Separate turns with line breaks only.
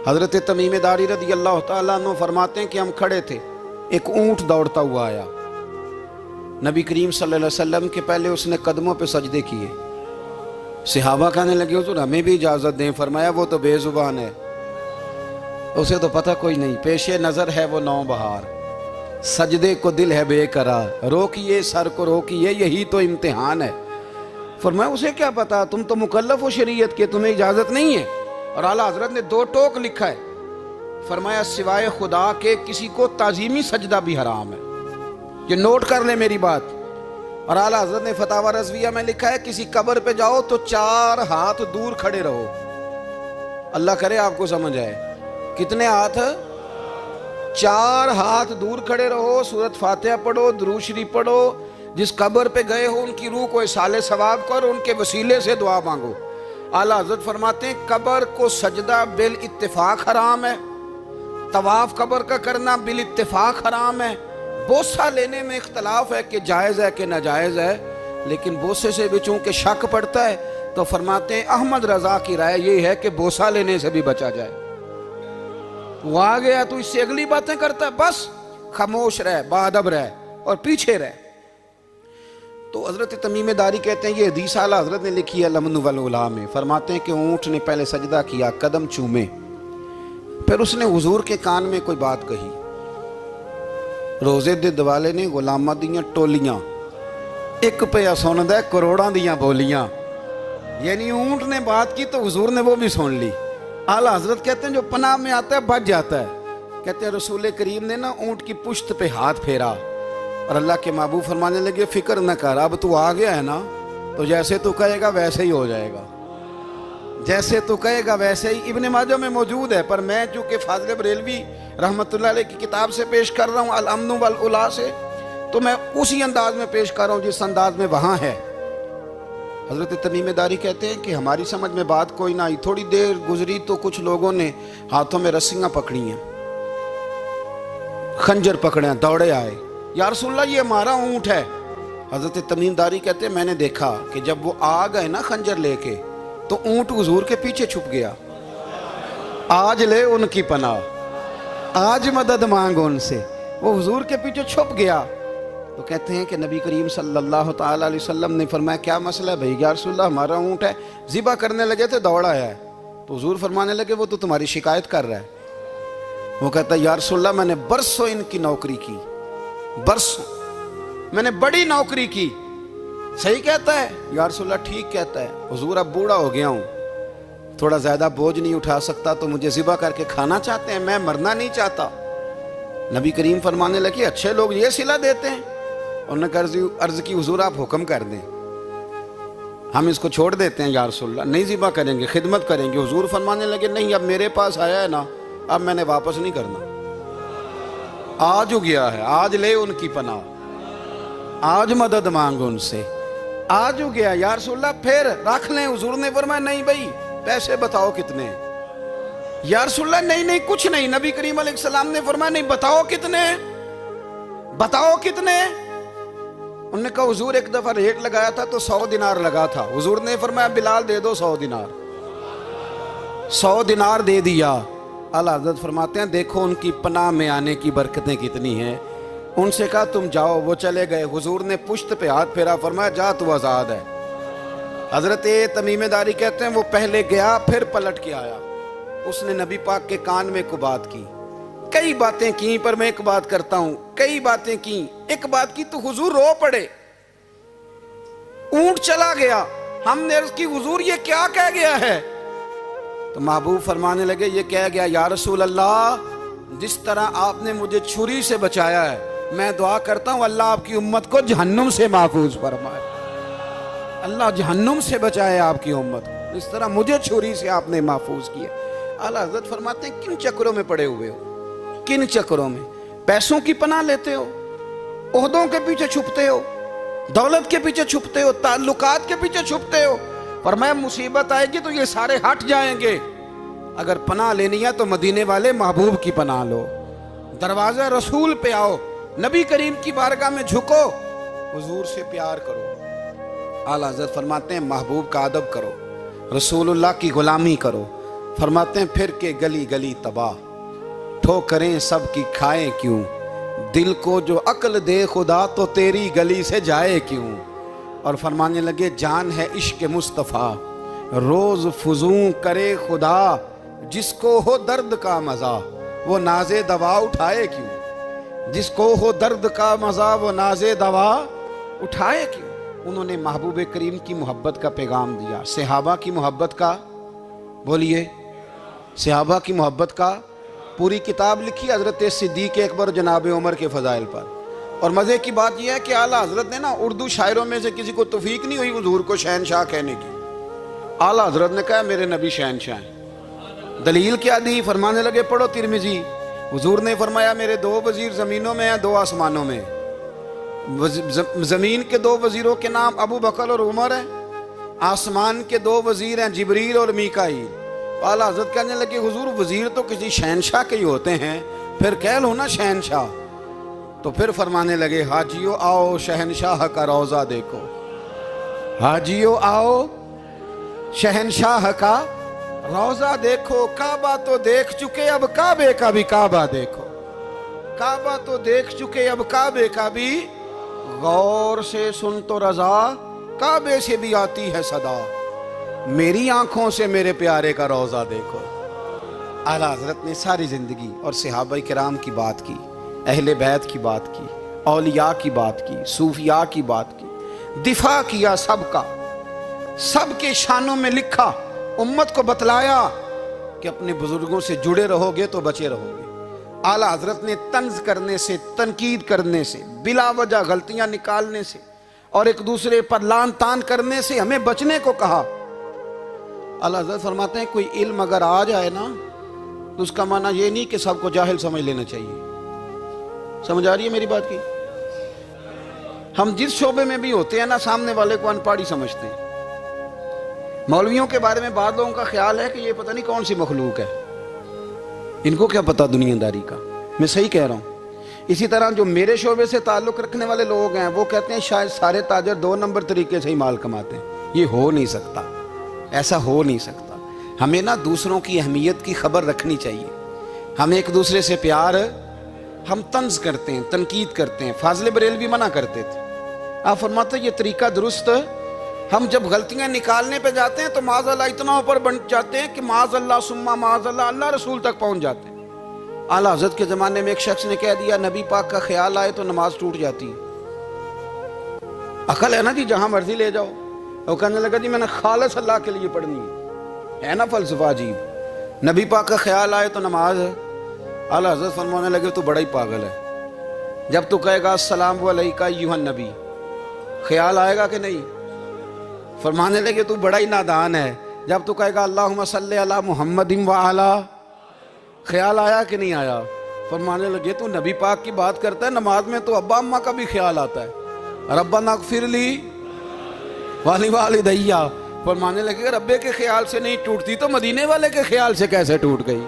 حضرت تمیم داری رضی اللہ تعالیٰ عنہ فرماتے ہیں کہ ہم کھڑے تھے، ایک اونٹ دوڑتا ہوا آیا، نبی کریم صلی اللہ علیہ وسلم کے پہلے اس نے قدموں پہ سجدے کیے، صحابہ کہنے لگے حضور ہمیں بھی اجازت دیں، فرمایا وہ تو بے زبان ہے، اسے تو پتہ کوئی نہیں، پیش نظر ہے وہ نو بہار، سجدے کو دل ہے بے قرار، روکیے سر کو روکیے یہی تو امتحان ہے۔ فرمایا اسے کیا پتا، تم تو مکلف ہو شریعت کے، تمہیں اجازت نہیں ہے۔ اور اعلیٰ حضرت نے 2 ٹوک لکھا ہے، فرمایا سوائے خدا کے کسی کو تعظیمی سجدہ بھی حرام ہے، یہ نوٹ کر لیں میری بات۔ اور اعلیٰ حضرت نے فتاوی رضویہ میں لکھا ہے کسی قبر پہ جاؤ تو 4 ہاتھ دور کھڑے رہو، اللہ کرے آپ کو سمجھ آئے، کتنے ہاتھ؟ 4 ہاتھ دور کھڑے رہو، سورۃ فاتحہ پڑھو، درود شریف پڑھو، جس قبر پہ گئے ہو ان کی روح کو اصال ثواب کر، ان کے وسیلے سے دعا مانگو۔ اعلیٰ حضرت فرماتے ہیں قبر کو سجدہ بالاتفاق حرام ہے، طواف قبر کا کرنا بالاتفاق حرام ہے، بوسہ لینے میں اختلاف ہے کہ جائز ہے کہ ناجائز ہے، لیکن بوسے سے بھی چونکہ شک پڑتا ہے تو فرماتے ہیں احمد رضا کی رائے یہ ہے کہ بوسہ لینے سے بھی بچا جائے۔ وہ آ گیا تو اس سے اگلی باتیں کرتا ہے، بس خاموش رہ، باادب رہ اور پیچھے رہ۔ تو حضرت تمیم داری کہتے ہیں یہ حدیث اعلیٰ حضرت نے لکھی ہے لمن والعلا میں، فرماتے ہیں کہ اونٹ نے پہلے سجدہ کیا، قدم چومے، پھر اس نے حضور کے کان میں کوئی بات کہی، روزے دے دوالے نے غلامہ دیاں ٹولیاں، ایک پہ سن دے کروڑاں دیاں بولیاں، یعنی اونٹ نے بات کی تو حضور نے وہ بھی سن لی۔ اعلیٰ حضرت کہتے ہیں جو پناہ میں آتا ہے بچ جاتا ہے، کہتے ہیں رسول کریم نے نا اونٹ کی پشت پہ ہاتھ پھیرا اور اللہ کے محبوب فرمانے لگے فکر نہ کر، اب تو آ گیا ہے نا تو جیسے تو کہے گا ویسے ہی ہو جائے گا، جیسے تو کہے گا ویسے ہی۔ ابن ماجہ میں موجود ہے، پر میں چونکہ فاضل بریلوی رحمۃ اللہ علیہ کی کتاب سے پیش کر رہا ہوں الامن والعلا سے، تو میں اسی انداز میں پیش کر رہا ہوں جس انداز میں وہاں ہے۔ حضرت تمیم داری کہتے ہیں کہ ہماری سمجھ میں بات کوئی نہ آئی، تھوڑی دیر گزری تو کچھ لوگوں نے ہاتھوں میں رسیاں پکڑی ہیں، خنجر پکڑے ہیں، دوڑے آئے، یا رسول اللہ یہ ہمارا اونٹ ہے۔ حضرت تمیم داری کہتے ہیں میں نے دیکھا کہ جب وہ آ گئے نا خنجر لے کے تو اونٹ حضور کے پیچھے چھپ گیا، آج لے ان کی پناہ، آج مدد مانگ ان سے، وہ حضور کے پیچھے چھپ گیا۔ تو کہتے ہیں کہ نبی کریم صلی اللہ تعالیٰ علیہ وسلم نے فرمایا کیا مسئلہ ہے بھائی؟ یا رسول اللہ ہمارا اونٹ ہے، ذبح کرنے لگے تھے دوڑا ہے، تو حضور فرمانے لگے وہ تو تمہاری شکایت کر رہا ہے۔ وہ کہتا ہے یا رسول اللہ میں نے برسوں ان کی نوکری کی، برسوں میں نے بڑی نوکری کی، صحیح کہتا ہے؟ یا رسول اللہ ٹھیک کہتا ہے، حضور اب بوڑھا ہو گیا ہوں، تھوڑا زیادہ بوجھ نہیں اٹھا سکتا تو مجھے ذبح کر کے کھانا چاہتے ہیں، میں مرنا نہیں چاہتا۔ نبی کریم فرمانے لگے اچھے لوگ یہ صلہ دیتے ہیں، انہوں نے عرض کی حضور آپ حکم کر دیں، ہم اس کو چھوڑ دیتے ہیں یا رسول اللہ، نہیں ذبح کریں گے، خدمت کریں گے۔ حضور فرمانے لگے نہیں اب میرے پاس آیا ہے نا، اب میں نے واپس نہیں کرنا، آج ہو گیا ہے، آج لے ان کی پناہ، آج مدد مانگ ان سے، آج ہو گیا یا رسول اللہ پھر رکھ لیں۔ حضور نے فرمایا نہیں بھائی پیسے بتاؤ کتنے ہیں؟ یا رسول اللہ نہیں کچھ نہیں۔ نبی کریم علیہ السلام نے فرمایا نہیں بتاؤ کتنے، بتاؤ کتنے؟ انہوں نے کہا حضور ایک دفعہ ریٹ لگایا تھا تو 100 دینار لگا تھا، حضور نے فرمایا بلال دے دو 100 دینار، 100 دینار دے دیا۔ اعلیٰ حضرت فرماتے ہیں دیکھو ان کی پناہ میں آنے کی برکتیں کتنی ہیں۔ ان سے کہا تم جاؤ، وہ چلے گئے، حضور نے پشت پہ ہاتھ پھیرا، فرمایا جا تو آزاد ہے۔ حضرت تمیم داری کہتے ہیں وہ پہلے گیا پھر پلٹ کے آیا، اس نے نبی پاک کے کان میں کو بات کی، کئی باتیں کی، پر میں ایک بات کرتا ہوں، کئی باتیں کی، ایک بات کی تو حضور رو پڑے، اونٹ چلا گیا، ہم نے عرض کی حضور یہ کیا کہہ گیا ہے؟ تو محبوب فرمانے لگے یہ کہہ گیا یا رسول اللہ جس طرح آپ نے مجھے چھری سے بچایا ہے میں دعا کرتا ہوں اللہ آپ کی امت کو جہنم سے محفوظ فرمائے، اللہ جہنم سے بچائے آپ کی امت کو، اس طرح مجھے چھری سے آپ نے محفوظ کیا۔ اعلیٰ حضرت فرماتے ہیں کن چکروں میں پڑے ہوئے ہو، کن چکروں میں؟ پیسوں کی پناہ لیتے ہو، عہدوں کے پیچھے چھپتے ہو، دولت کے پیچھے چھپتے ہو، تعلقات کے پیچھے چھپتے ہو، فرمایا مصیبت آئے گی تو یہ سارے ہٹ جائیں گے، اگر پناہ لینی ہے تو مدینے والے محبوب کی پناہ لو، دروازہ رسول پہ آؤ، نبی کریم کی بارگاہ میں جھکو، حضور سے پیار کرو۔ اعلیٰ حضرت فرماتے ہیں محبوب کا ادب کرو، رسول اللہ کی غلامی کرو، فرماتے ہیں پھر کے گلی گلی تباہ، ٹھوکریں سب کی کھائیں کیوں، دل کو جو عقل دے خدا تو تیری گلی سے جائے کیوں۔ اور فرمانے لگے جان ہے عشق مصطفیٰ، روز فزوں کرے خدا، جس کو ہو درد کا مزہ وہ ناز دوا اٹھائے کیوں، جس کو ہو درد کا مزہ وہ ناز دوا اٹھائے کیوں۔ انہوں نے محبوب کریم کی محبت کا پیغام دیا، صحابہ کی محبت کا، بولیے، صحابہ کی محبت کا پوری کتاب لکھی حضرت صدیق اکبر جناب عمر کے فضائل پر۔ اور مزے کی بات یہ ہے کہ اعلیٰ حضرت نے نا اردو شاعروں میں سے کسی کو توفیق نہیں ہوئی حضور کو شہنشاہ کہنے کی، اعلیٰ حضرت نے کہا میرے نبی شہنشاہ ہیں۔ دلیل کیا دی؟ فرمانے لگے پڑھو ترمذی، حضور نے فرمایا میرے 2 وزیر زمینوں میں ہیں 2 آسمانوں میں۔ زمین کے 2 وزیروں کے نام ابو بکر اور عمر ہیں، آسمان کے 2 وزیر ہیں جبریل اور میکائیل۔ اعلیٰ حضرت کہنے لگے حضور وزیر تو کسی شہنشاہ کے ہی ہوتے ہیں، پھر کہہ لو نا شہنشاہ۔ تو پھر فرمانے لگے حاجیو آؤ شہنشاہ کا روضہ دیکھو، حاجیو آؤ شہنشاہ کا روضہ دیکھو، کعبہ تو دیکھ چکے اب کعبے کا بھی کعبہ دیکھو، کعبہ تو دیکھ چکے اب کعبے کا بھی، غور سے سن تو رضا کعبے سے بھی آتی ہے صدا، میری آنکھوں سے میرے پیارے کا روضہ دیکھو۔ اعلیٰ حضرت نے ساری زندگی اور صحابہ کرام کی بات کی، اہل بیت کی بات کی، اولیاء کی بات کی، صوفیاء کی بات کی، دفاع کیا سب کا، سب کے شانوں میں لکھا، امت کو بتلایا کہ اپنے بزرگوں سے جڑے رہو گے تو بچے رہو گے۔ اعلیٰ حضرت نے طنز کرنے سے، تنقید کرنے سے، بلا وجہ غلطیاں نکالنے سے اور ایک دوسرے پر لان تان کرنے سے ہمیں بچنے کو کہا۔ اعلیٰ حضرت فرماتے ہیں کوئی علم اگر آ جائے نا تو اس کا معنی یہ نہیں کہ سب کو جاہل سمجھ لینا چاہیے۔ سمجھ آ رہی ہے میری بات کی؟ ہم جس شعبے میں بھی ہوتے ہیں نا سامنے والے کو ان پڑھ ہی سمجھتے ہیں۔ مولویوں کے بارے میں بعض لوگوں کا خیال ہے کہ یہ پتہ نہیں کون سی مخلوق ہے، ان کو کیا پتہ دنیا داری کا۔ میں صحیح کہہ رہا ہوں۔ اسی طرح جو میرے شعبے سے تعلق رکھنے والے لوگ ہیں وہ کہتے ہیں شاید سارے تاجر 2 نمبر طریقے سے ہی مال کماتے ہیں۔ یہ ہو نہیں سکتا، ایسا ہو نہیں سکتا۔ ہمیں نا دوسروں کی اہمیت کی خبر رکھنی چاہیے، ہم ایک دوسرے سے پیار، ہم طنز کرتے ہیں، تنقید کرتے ہیں۔ فاضل بریلوی منع کرتے تھے، آپ فرماتے ہیں یہ طریقہ درست، ہم جب غلطیاں نکالنے پہ جاتے ہیں تو معاذ اللہ اتنا اوپر بن جاتے ہیں کہ معاذ اللہ ثم معاذ اللہ اللہ رسول تک پہنچ جاتے ہیں۔ اعلیٰ حضرت کے زمانے میں ایک شخص نے کہہ دیا نبی پاک کا خیال آئے تو نماز ٹوٹ جاتی ہے۔ عقل ہے نا جی، جہاں مرضی لے جاؤ۔ وہ کہنے لگا جی میں نے خالص اللہ کے لیے پڑھنی ہے نا فلسفہ عجیب، نبی پاک کا خیال آئے تو نماز ہے۔ اعلیٰ حضرت فرمانے لگے تو بڑا ہی پاگل ہے، جب تو کہے گا السلام علیکہ ایھا النبی خیال آئے گا کہ نہیں؟ فرمانے لگے تو بڑا ہی نادان ہے، جب تو کہے گا اللہم صلی علی محمد وعلی خیال آیا کہ نہیں آیا؟ فرمانے لگے تو نبی پاک کی بات کرتا ہے، نماز میں تو ابا اماں کا بھی خیال آتا ہے، ربنا اغفر لی ولی والدیّ۔ فرمانے لگے ربے کے خیال سے نہیں ٹوٹتی تو مدینے والے کے خیال سے کیسے ٹوٹ گئی؟